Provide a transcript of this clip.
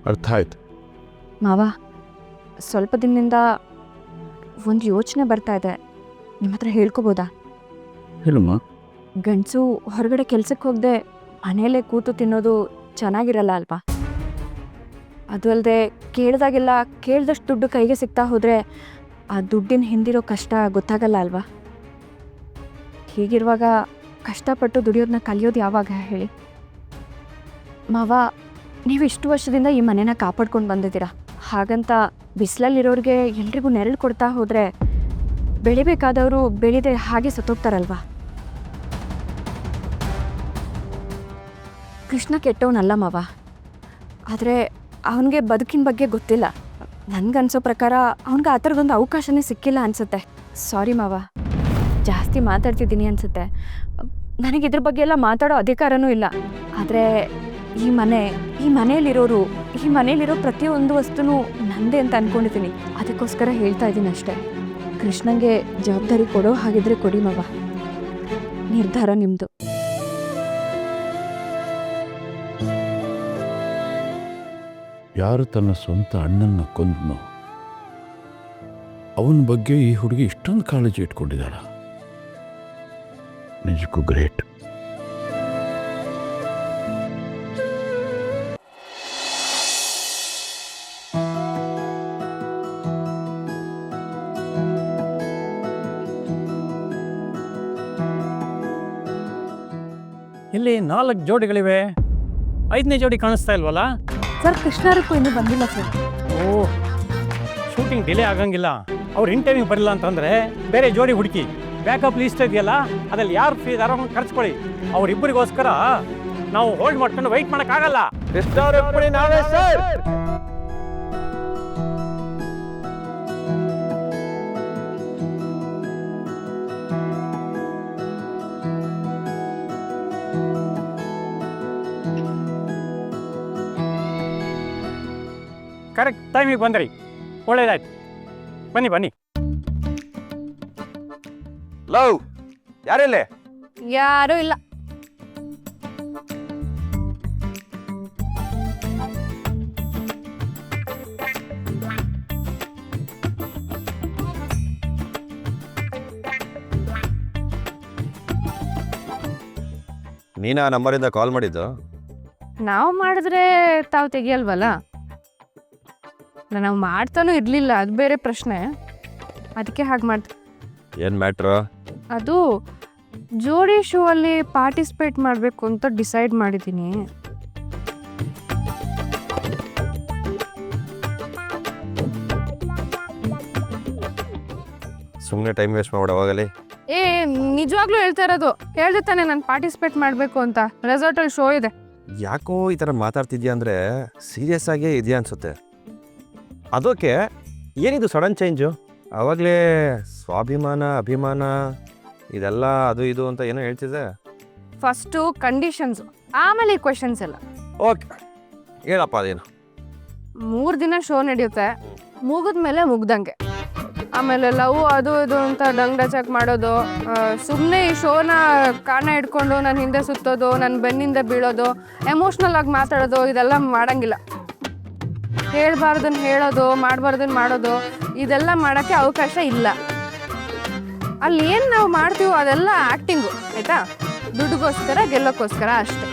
ಅರ್ಥ ಆಯ್ತು. ಮಾವ, ಸ್ವಲ್ಪ ದಿನದಿಂದ ಒಂದು ಯೋಚನೆ ಬರ್ತಾ ಇದೆ, ನಿಮ್ಮ ಹತ್ರ ಹೇಳ್ಕೊಬೋದಾ? ಹೇಳಮ್ಮ. ಗಂಡಸು ಹೊರಗಡೆ ಕೆಲ್ಸಕ್ಕೆ ಹೋಗದೆ ಮನೆಯಲ್ಲೇ ಕೂತು ತಿನ್ನೋದು ಚೆನ್ನಾಗಿರಲ್ಲ ಅಲ್ವಾ? ಅದು ಅಲ್ಲದೆ ಕೇಳಿದಾಗೆಲ್ಲ ಕೇಳಿದಷ್ಟು ದುಡ್ಡು ಕೈಗೆ ಸಿಗ್ತಾ ಹೋದರೆ ಆ ದುಡ್ಡಿನ ಹಿಂದಿರೋ ಕಷ್ಟ ಗೊತ್ತಾಗಲ್ಲ ಅಲ್ವಾ? ಹೀಗಿರುವಾಗ ಕಷ್ಟಪಟ್ಟು ದುಡಿಯೋದನ್ನ ಕಲಿಯೋದು ಯಾವಾಗ ಹೇಳಿ? ಮಾವ, ನೀವು ಇಷ್ಟು ವರ್ಷದಿಂದ ಈ ಮನೇನ ಕಾಪಾಡ್ಕೊಂಡು ಬಂದಿದ್ದೀರಾ. ಹಾಗಂತ ಬಿಸಿಲಲ್ಲಿರೋರಿಗೆ ಎಲ್ರಿಗೂ ನೆರಳು ಕೊಡ್ತಾ ಹೋದರೆ ಬೆಳಿಬೇಕಾದವರು ಬೆಳೆದೇ ಹಾಗೆ ಸತ್ತೋಗ್ತಾರಲ್ವಾ? ಕೃಷ್ಣ ಕೆಟ್ಟವನಲ್ಲ ಮಾವ, ಆದರೆ ಅವನಿಗೆ ಬದುಕಿನ ಬಗ್ಗೆ ಗೊತ್ತಿಲ್ಲ. ನನಗನ್ಸೋ ಪ್ರಕಾರ ಅವನಿಗೆ ಆ ಥರದೊಂದು ಅವಕಾಶನೇ ಸಿಕ್ಕಿಲ್ಲ ಅನಿಸುತ್ತೆ. ಸಾರಿ ಮಾವ, ಜಾಸ್ತಿ ಮಾತಾಡ್ತಿದ್ದೀನಿ ಅನಿಸುತ್ತೆ. ನನಗೆ ಇದ್ರ ಬಗ್ಗೆ ಎಲ್ಲ ಮಾತಾಡೋ ಅಧಿಕಾರನೂ ಇಲ್ಲ. ಆದರೆ ಈ ಮನೆಯಲ್ಲಿರೋ ಪ್ರತಿಯೊಂದು ವಸ್ತುನೂ ನಂದೇ ಅಂತ ಅಂದ್ಕೊಂಡಿದ್ದೀನಿ. ಅದಕ್ಕೋಸ್ಕರ ಹೇಳ್ತಾ ಇದ್ದೀನಿ ಅಷ್ಟೇ. ಕೃಷ್ಣಂಗೆ ಜವಾಬ್ದಾರಿ ಕೊಡೋ ಹಾಗಿದ್ರೆ ಕೊಡಿ ಮಾವ, ನಿರ್ಧಾರ ನಿಮ್ಮದು. ಯಾರು ತನ್ನ ಸ್ವಂತ ಅಣ್ಣನ್ನ ಕೊಂದನೋ ಅವನ ಬಗ್ಗೆ ಈ ಹುಡುಗಿ ಇಷ್ಟೊಂದು ಕಾಳಜಿ ಇಟ್ಕೊಂಡಿದ್ದಾಳ. ನಿಜಕ್ಕೂ ಗ್ರೇಟ್. ಇಲ್ಲಿ 4 ಜೋಡಿಗಳಿವೆ, 5ನೇ ಜೋಡಿ ಕಾಣಿಸ್ತಾ ಇಲ್ವಲ್ಲ? ಸರ್, ಕೃಷ್ಣಾರಕ್ಕೂ ಇನ್ನೂ ಬಂದಿಲ್ಲ ಸರ್. ಓ, ಶೂಟಿಂಗ್ ಡಿಲೇ ಆಗಂಗಿಲ್ಲ. ಅವ್ರು ಇಂಟರ್ವ್ಯೂ ಬರಲಿಲ್ಲ ಅಂತಂದರೆ ಬೇರೆ ಜೋಡಿ ಹುಡುಕಿ. ಬ್ಯಾಕಪ್ ಲೀಸ್ಟ್ ಇದೆಯಲ್ಲ, ಅದ್ರಲ್ಲಿ ಯಾರು ಫ್ರೀ ಇದಾರೋ ಕರ್ಸ್ಕೊಳ್ಳಿ. ಅವರಿಬ್ಬರಿಗೋಸ್ಕರ ನಾವು ಹೋಲ್ಡ್ ಮಾಡ್ಕೊಂಡು ವೆಯ್ಟ್ ಮಾಡೋಕ್ಕಾಗಲ್ಲ. ನಾವೇ ಸರ್. ಕರೆಕ್ಟ್ ಟೈಮಿಗೆ ಬಂದ್ರಿ, ಒಳ್ಳೇದಾಯ್ತು. ಬನ್ನಿ ಬನ್ನಿ. ಲವ್ ಯಾರಿಲ್ಲ? ಯಾರೂ ಇಲ್ಲ. ನೀನಾ ನಂಬರಿಂದ ಕಾಲ್ ಮಾಡಿದ್ದು? ನಾವು ಮಾಡಿದ್ರೆ ತಾವು ತೆಗಿಯಲ್ವಲ್ಲ. ನಾವು ಮಾಡ್ತಾನೂ ಇರಲಿಲ್ಲ, ಅದು ಬೇರೆ ಪ್ರಶ್ನೆ. ಅದಕ್ಕೆ ಹಾಗೆ ಮಾಡ್ತೀವಿ. ಏನು ಮ್ಯಾಟ್ರು? ಅದು ಜೋಡಿ ಶೋ ಅಲ್ಲಿ ಪಾರ್ಟಿಸಿಪೇಟ್ ಮಾಡಬೇಕು ಅಂತ ಡಿಸೈಡ್ ಮಾಡಿದ್ದೀನಿ. ಸುಮ್ಮನೆ ಟೈಮ್ ವೇಸ್ಟ್ ಮಾಡ್ಬಿಡ ಹೋಗಲಿ. ನಿಜವಾಗ್ಲೂ ಹೇಳ್ತಾ ಇರೋದು. ಹೇಳ್ದೆ ತಾನೆ ನಾನು ಪಾರ್ಟಿಸಿಪೇಟ್ ಮಾಡಬೇಕು ಅಂತ. ರೆಸಾರ್ಟಲ್ಲಿ ಶೋ ಇದೆ. ಯಾಕೋ ಈ ಥರ ಮಾತಾಡ್ತಿದ್ಯಾ ಅಂದರೆ ಸೀರಿಯಸ್ ಆಗೇ ಇದೆಯಾ ಅನ್ಸುತ್ತೆ. ಅದಕ್ಕೆ ಏನಿದು ಸಡನ್ ಚೇಂಜು? ಆವಾಗಲೇ ಸ್ವಾಭಿಮಾನ ಅಭಿಮಾನ ಇದೆಲ್ಲ ಅದು ಇದು ಅಂತ ಏನೋ ಹೇಳ್ತಿದ್ದೆ. ಫಸ್ಟು ಕಂಡೀಷನ್ಸು, ಆಮೇಲೆ ಕ್ವೆಶನ್ಸ್ ಎಲ್ಲ. ಓಕೆ, ಹೇಳಪ್ಪ ಅದೇನು? 3 ದಿನ ಶೋ ನಡೆಯುತ್ತೆ. ಮುಗಿದ್ಮೇಲೆ ಮುಗ್ದಂಗೆ. ಆಮೇಲೆ ಲವ್ ಅದು ಇದು ಅಂತ ಡಂಗ್ ಡಚಾಕ್ ಮಾಡೋದು, ಸುಮ್ಮನೆ ಈ ಶೋನ ಕಾರಣ ಇಟ್ಕೊಂಡು ನನ್ನ ಹಿಂದೆ ಸುತ್ತೋದು, ನನ್ನ ಬೆನ್ನಿಂದ ಬೀಳೋದು, ಎಮೋಷ್ನಲ್ ಆಗಿ ಮಾತಾಡೋದು, ಇದೆಲ್ಲ ಮಾಡೋಂಗಿಲ್ಲ. ಹೇಳ್ಬಾರ್ದನ್ನು ಹೇಳೋದು, ಮಾಡಬಾರ್ದನ್ನು ಮಾಡೋದು, ಇದೆಲ್ಲ ಮಾಡೋಕ್ಕೆ ಅವಕಾಶ ಇಲ್ಲ. ಅಲ್ಲಿ ಏನು ನಾವು ಮಾಡ್ತೀವೋ ಅದೆಲ್ಲ ಆ್ಯಕ್ಟಿಂಗು, ಆಯಿತಾ? ದುಡ್ಡಿಗೋಸ್ಕರ ಗೆಲ್ಲೋಕ್ಕೋಸ್ಕರ ಅಷ್ಟೆ.